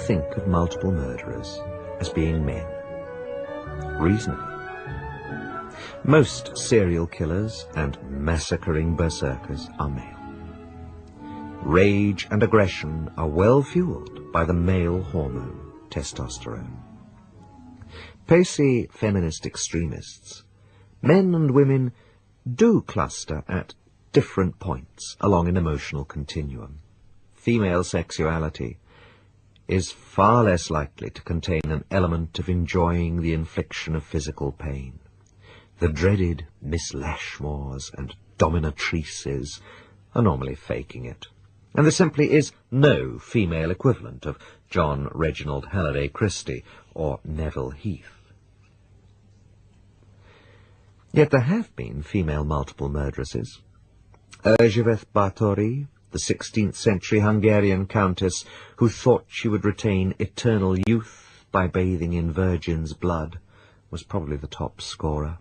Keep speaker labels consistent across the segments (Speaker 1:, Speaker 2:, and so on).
Speaker 1: think of multiple murderers as being men. Reasonably. Most serial killers and massacring berserkers are male. Rage and aggression are well fueled by the male hormone, testosterone. Pacey feminist extremists, men and women do cluster at different points along an emotional continuum. Female sexuality is far less likely to contain an element of enjoying the infliction of physical pain. The dreaded Miss Lashmores and dominatrices are normally faking it, and there simply is no female equivalent of John Reginald Halliday Christie or Neville Heath. Yet there have been female multiple murderesses. Erzsébet Báthory, the 16th century Hungarian countess who thought she would retain eternal youth by bathing in virgin's blood, was probably the top scorer.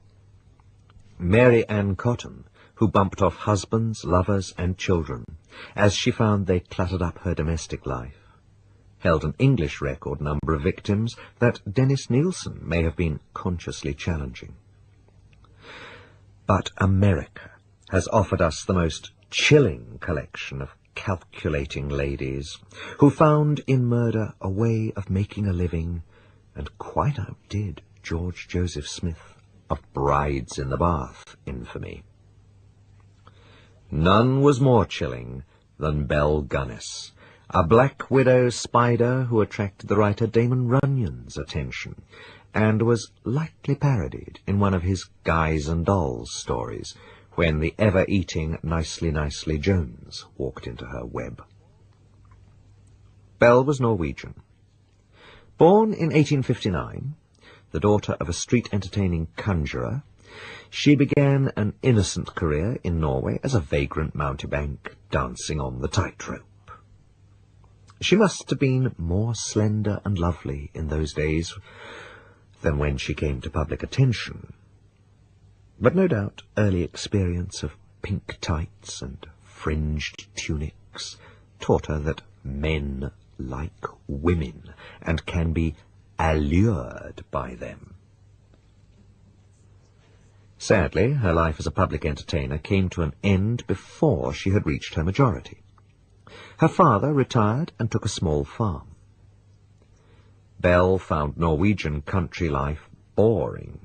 Speaker 1: Mary Ann Cotton, who bumped off husbands, lovers, and children, as she found they cluttered up her domestic life, held an English record number of victims that Dennis Nielsen may have been consciously challenging. But America has offered us the most chilling collection of calculating ladies who found in murder a way of making a living and quite outdid George Joseph Smith of Brides in the Bath infamy. None was more chilling than Belle Gunness, a black widow spider who attracted the writer Damon Runyon's attention and was lightly parodied in one of his Guys and Dolls stories when the ever-eating Nicely Jones walked into her web. Belle was Norwegian. Born in 1859, the daughter of a street-entertaining conjurer, she began an innocent career in Norway as a vagrant mountebank dancing on the tightrope. She must have been more slender and lovely in those days than when she came to public attention. But no doubt early experience of pink tights and fringed tunics taught her that men like women and can be allured by them. Sadly, her life as a public entertainer came to an end before she had reached her majority. Her father retired and took a small farm. Belle found Norwegian country life boring,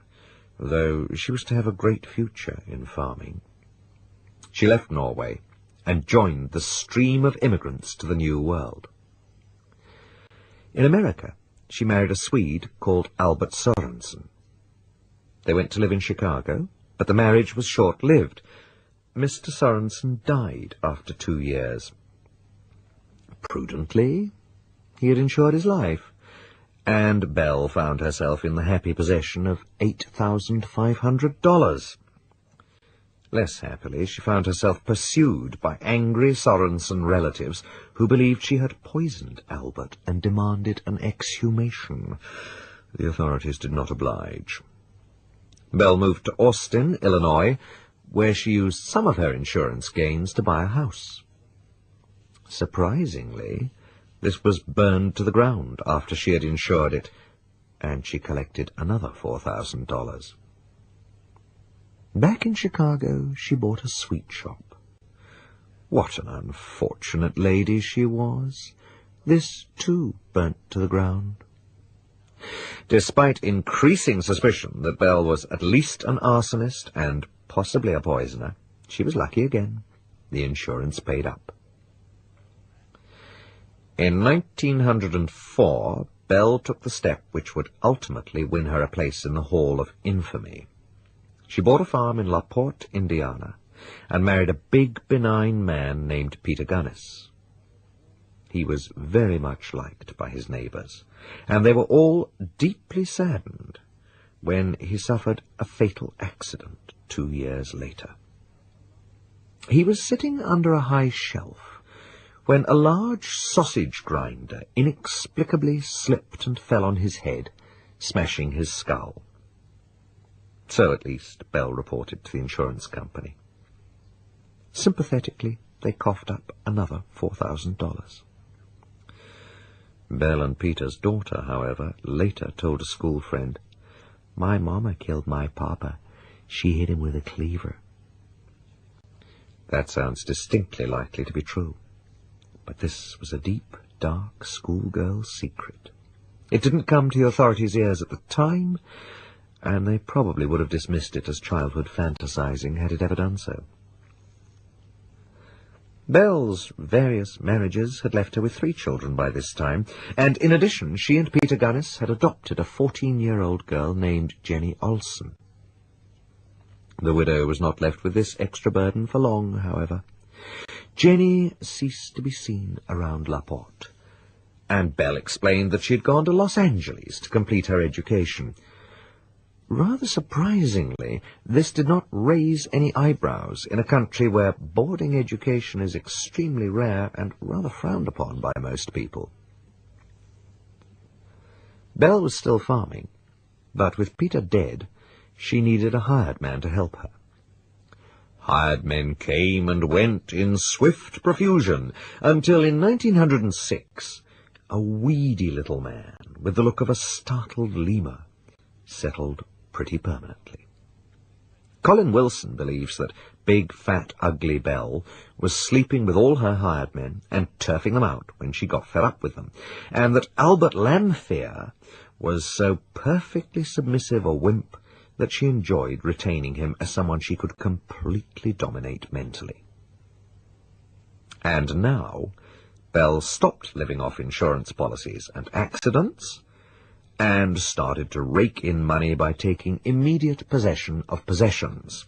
Speaker 1: though she was to have a great future in farming. She left Norway and joined the stream of immigrants to the New World. In America, she married a Swede called Albert Sorenson. They went to live in Chicago, but the marriage was short-lived. Mr. Sorenson died after 2 years. Prudently, he had insured his life, and Belle found herself in the happy possession of $8,500. Less happily, she found herself pursued by angry Sorenson relatives who believed she had poisoned Albert and demanded an exhumation. The authorities did not oblige. Belle moved to Austin, Illinois, where she used some of her insurance gains to buy a house. Surprisingly, this was burned to the ground after she had insured it, and she collected another $4,000. Back in Chicago, she bought a sweet shop. What an unfortunate lady she was. This, too, burnt to the ground. Despite increasing suspicion that Belle was at least an arsonist and possibly a poisoner, she was lucky again. The insurance paid up. In 1904, Belle took the step which would ultimately win her a place in the Hall of Infamy. She bought a farm in La Porte, Indiana, and married a big, benign man named Peter Gunness. He was very much liked by his neighbours, and they were all deeply saddened when he suffered a fatal accident 2 years later. He was sitting under a high shelf when a large sausage grinder inexplicably slipped and fell on his head, smashing his skull. So at least Belle reported to the insurance company. Sympathetically, they coughed up another $4,000. Belle and Peter's daughter, however, later told a school friend, "My mama killed my papa. She hit him with a cleaver." That sounds distinctly likely to be true. But this was a deep, dark schoolgirl's secret. It didn't come to the authorities' ears at the time, and they probably would have dismissed it as childhood fantasizing had it ever done so. Belle's various marriages had left her with 3 children by this time, and in addition she and Peter Gunness had adopted a 14-year-old girl named Jenny Olsen. The widow was not left with this extra burden for long, however. Jenny ceased to be seen around La Porte, and Belle explained that she had gone to Los Angeles to complete her education. Rather surprisingly, this did not raise any eyebrows in a country where boarding education is extremely rare and rather frowned upon by most people. Belle was still farming, but with Peter dead, she needed a hired man to help her. Hired men came and went in swift profusion, until in 1906, a weedy little man, with the look of a startled lemur, settled pretty permanently. Colin Wilson believes that big, fat, ugly Belle was sleeping with all her hired men and turfing them out when she got fed up with them, and that Albert Lanphier was so perfectly submissive a wimp that she enjoyed retaining him as someone she could completely dominate mentally. And now, Belle stopped living off insurance policies and accidents, and started to rake in money by taking immediate possession of possessions.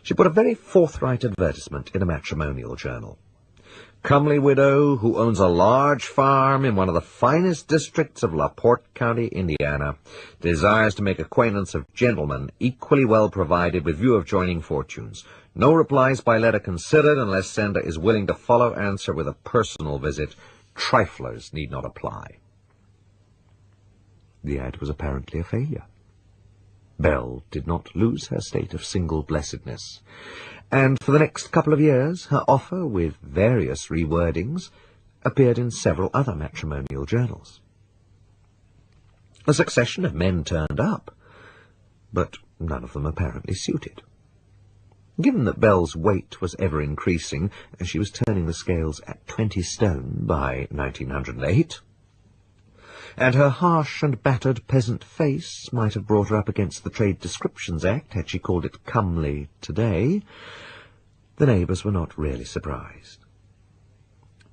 Speaker 1: She put a very forthright advertisement in a matrimonial journal. "Comely widow who owns a large farm in one of the finest districts of La Porte County, Indiana, desires to make acquaintance of gentlemen equally well provided with view of joining fortunes. No replies by letter considered unless sender is willing to follow answer with a personal visit. Triflers need not apply." The ad was apparently a failure. Belle did not lose her state of single blessedness, and for the next couple of years her offer, with various rewordings, appeared in several other matrimonial journals. A succession of men turned up, but none of them apparently suited. Given that Belle's weight was ever increasing, and she was turning the scales at 20 stone by 1908, and her harsh and battered peasant face might have brought her up against the Trade Descriptions Act had she called it comely today, the neighbours were not really surprised.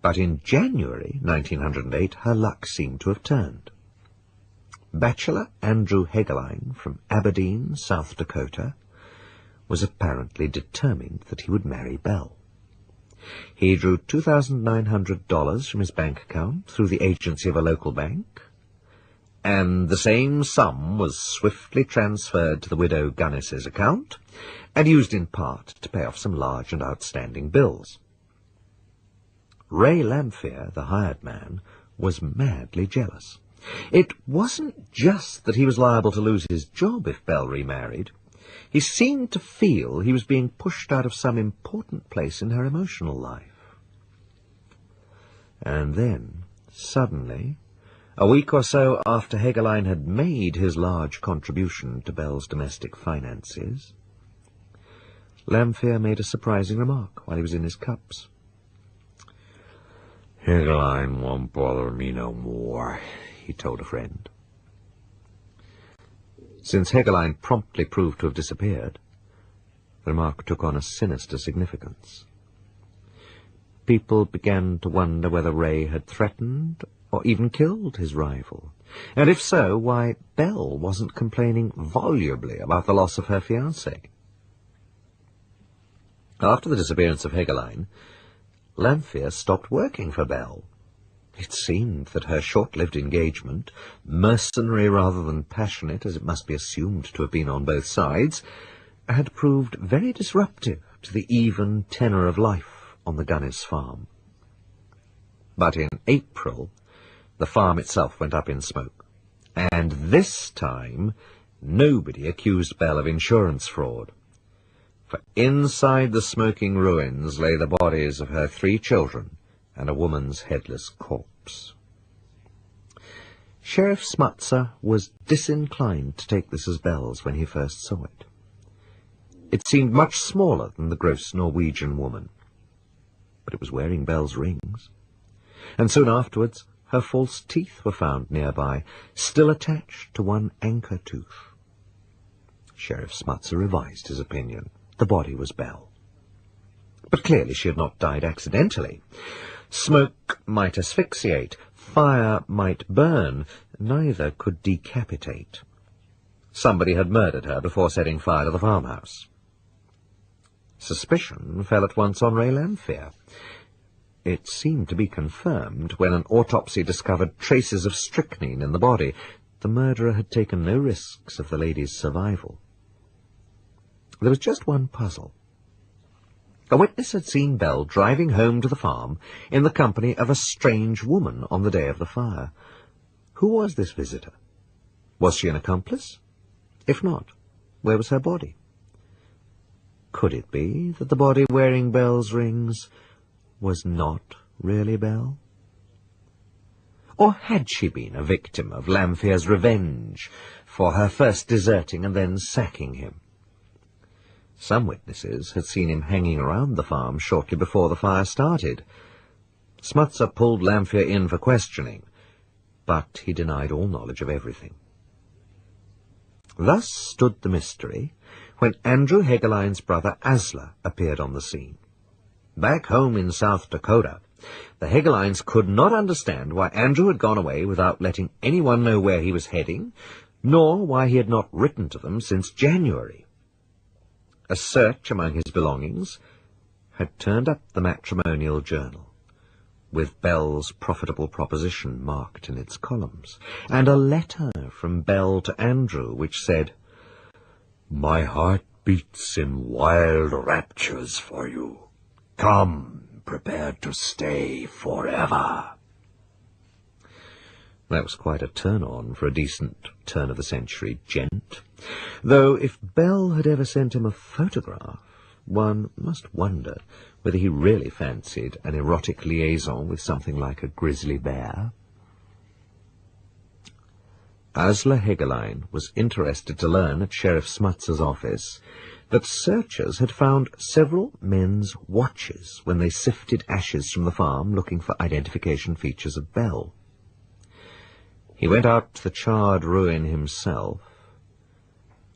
Speaker 1: But in January 1908 her luck seemed to have turned. Bachelor Andrew Hegeline from Aberdeen, South Dakota, was apparently determined that he would marry Belle. He drew $2,900 from his bank account through the agency of a local bank, and the same sum was swiftly transferred to the widow Gunness's account, and used in part to pay off some large and outstanding bills. Ray Lanphier, the hired man, was madly jealous. It wasn't just that he was liable to lose his job if Belle remarried. He seemed to feel he was being pushed out of some important place in her emotional life. And then, suddenly, a week or so after Hegeline had made his large contribution to Belle's domestic finances, Lanphier made a surprising remark while he was in his cups. "Hegeline won't bother me no more," he told a friend. Since Hegeline promptly proved to have disappeared, the remark took on a sinister significance. People began to wonder whether Ray had threatened or even killed his rival, and if so, why Belle wasn't complaining volubly about the loss of her fiancé. After the disappearance of Hegeline, Lanphier stopped working for Belle. It seemed that her short-lived engagement, mercenary rather than passionate, as it must be assumed to have been on both sides, had proved very disruptive to the even tenor of life on the Gunness farm. But in April, the farm itself went up in smoke, and this time nobody accused Belle of insurance fraud. For inside the smoking ruins lay the bodies of her 3 children and a woman's headless corpse. Sheriff Smuts was disinclined to take this as Belle's when he first saw it. It seemed much smaller than the gross Norwegian woman, but it was wearing Belle's rings, and soon afterwards her false teeth were found nearby, still attached to one anchor tooth. Sheriff Smuts revised his opinion. The body was Belle. But clearly she had not died accidentally. Smoke might asphyxiate, fire might burn, neither could decapitate. Somebody had murdered her before setting fire to the farmhouse. Suspicion fell at once on Ray Lamphere. It seemed to be confirmed when an autopsy discovered traces of strychnine in the body. The murderer had taken no risks of the lady's survival. There was just one puzzle. A witness had seen Belle driving home to the farm in the company of a strange woman on the day of the fire. Who was this visitor? Was she an accomplice? If not, where was her body? Could it be that the body wearing Belle's rings was not really Belle? Or had she been a victim of Lamphere's revenge for her first deserting and then sacking him? Some witnesses had seen him hanging around the farm shortly before the fire started. Smuts pulled Lamphere in for questioning, but he denied all knowledge of everything. Thus stood the mystery when Andrew Hegeline's brother Asler appeared on the scene. Back home in South Dakota, the Hegelines could not understand why Andrew had gone away without letting anyone know where he was heading, nor why he had not written to them since January. A search among his belongings had turned up the matrimonial journal, with Belle's profitable proposition marked in its columns, and a letter from Belle to Andrew which said, "My heart beats in wild raptures for you. Come, prepared to stay forever." That was quite a turn-on for a decent turn-of-the-century gent. Though if Belle had ever sent him a photograph, one must wonder whether he really fancied an erotic liaison with something like a grizzly bear. Asler Hegeline was interested to learn at Sheriff Smuts' office that searchers had found several men's watches when they sifted ashes from the farm looking for identification features of Belle. He went out to the charred ruin himself,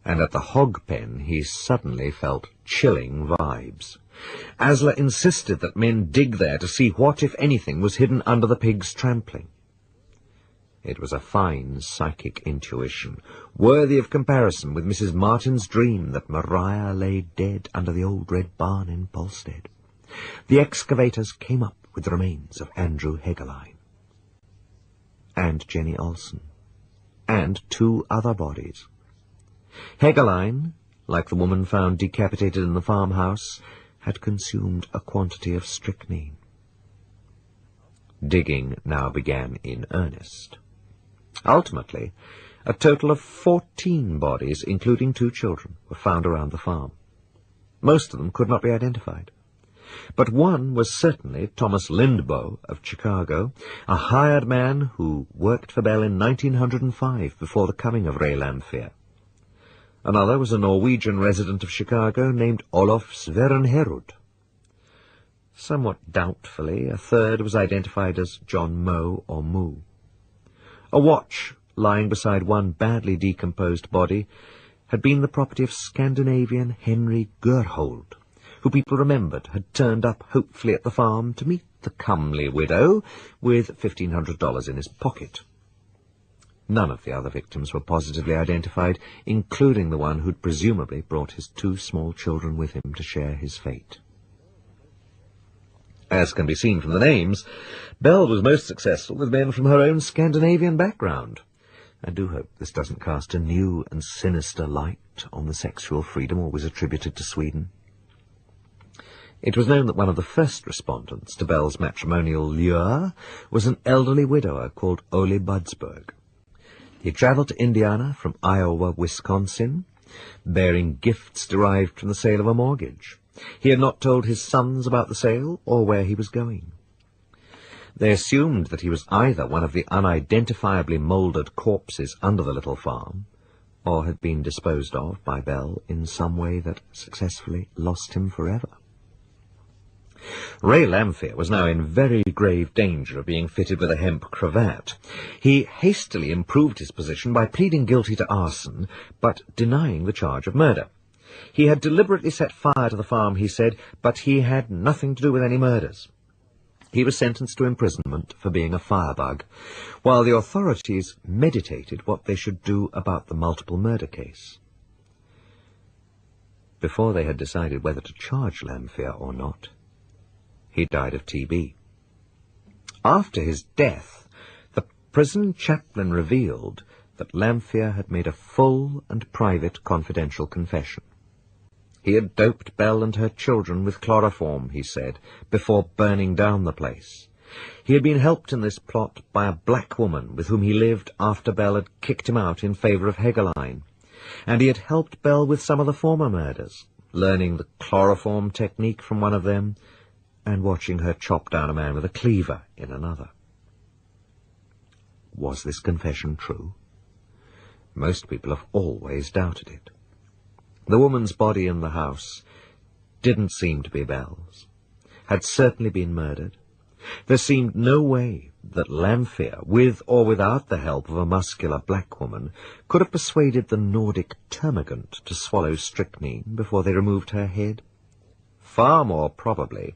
Speaker 1: and at the hog pen he suddenly felt chilling vibes. Asler insisted that men dig there to see what, if anything, was hidden under the pig's trampling. It was a fine psychic intuition, worthy of comparison with Mrs. Martin's dream that Maria lay dead under the old red barn in Paulsdatter. The excavators came up with the remains of Andrew Hegeline and Jenny Olsen, and 2 other bodies. Hegeline, like the woman found decapitated in the farmhouse, had consumed a quantity of strychnine. Digging now began in earnest. Ultimately, a total of 14 bodies, including 2 children, were found around the farm. Most of them could not be identified. But one was certainly Thomas Lindboe of Chicago, a hired man who worked for Belle in 1905 before the coming of Ray Lamphere. Another was a Norwegian resident of Chicago named Olof Sverrenherud. Somewhat doubtfully, a third was identified as John Moe or Moo. A watch lying beside one badly decomposed body had been the property of Scandinavian Henry Gerhold, who people remembered had turned up hopefully at the farm to meet the comely widow with $1,500 in his pocket. None of the other victims were positively identified, including the one who'd presumably brought his 2 small children with him to share his fate. As can be seen from the names, Belle was most successful with men from her own Scandinavian background. I do hope this doesn't cast a new and sinister light on the sexual freedom always attributed to Sweden. It was known that one of the first respondents to Belle's matrimonial lure was an elderly widower called Ole Budsberg. He travelled to Indiana from Iowa, Wisconsin, bearing gifts derived from the sale of a mortgage. He had not told his sons about the sale or where he was going. They assumed that he was either one of the unidentifiably mouldered corpses under the little farm, or had been disposed of by Belle in some way that successfully lost him forever. Ray Lamphere was now in very grave danger of being fitted with a hemp cravat. He hastily improved his position by pleading guilty to arson, but denying the charge of murder. He had deliberately set fire to the farm, he said, but he had nothing to do with any murders. He was sentenced to imprisonment for being a firebug, while the authorities meditated what they should do about the multiple murder case. Before they had decided whether to charge Lamphere or not, he died of TB. After his death, the prison chaplain revealed that Lamphere had made a full and private confidential confession. He had doped Belle and her children with chloroform, he said, before burning down the place. He had been helped in this plot by a black woman with whom he lived after Belle had kicked him out in favour of Hegeline, and he had helped Belle with some of the former murders, learning the chloroform technique from one of them, and watching her chop down a man with a cleaver in another. Was this confession true? Most people have always doubted it. The woman's body in the house didn't seem to be Belle's, had certainly been murdered. There seemed no way that Lamphere, with or without the help of a muscular black woman, could have persuaded the Nordic termagant to swallow strychnine before they removed her head. Far more probably,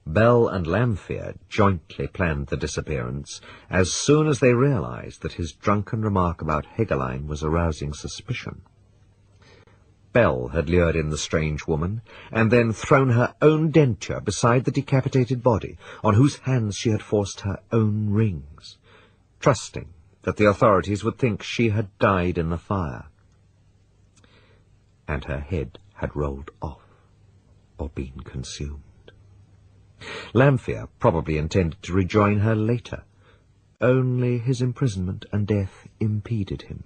Speaker 1: Belle and Lamphere jointly planned the disappearance as soon as they realized that his drunken remark about Hegeline was arousing suspicion. Belle had lured in the strange woman, and then thrown her own denture beside the decapitated body, on whose hands she had forced her own rings, trusting that the authorities would think she had died in the fire. And her head had rolled off, or been consumed. Lamphere probably intended to rejoin her later, only his imprisonment and death impeded him.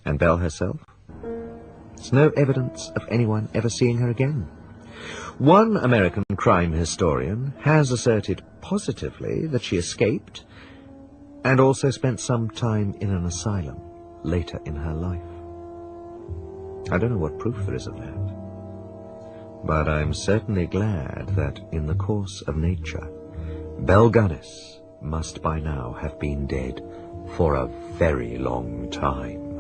Speaker 1: And Belle herself? There's no evidence of anyone ever seeing her again. One American crime historian has asserted positively that she escaped and also spent some time in an asylum later in her life. I don't know what proof there is of that, but I'm certainly glad that in the course of nature, Belle Gunness must by now have been dead for a very long time.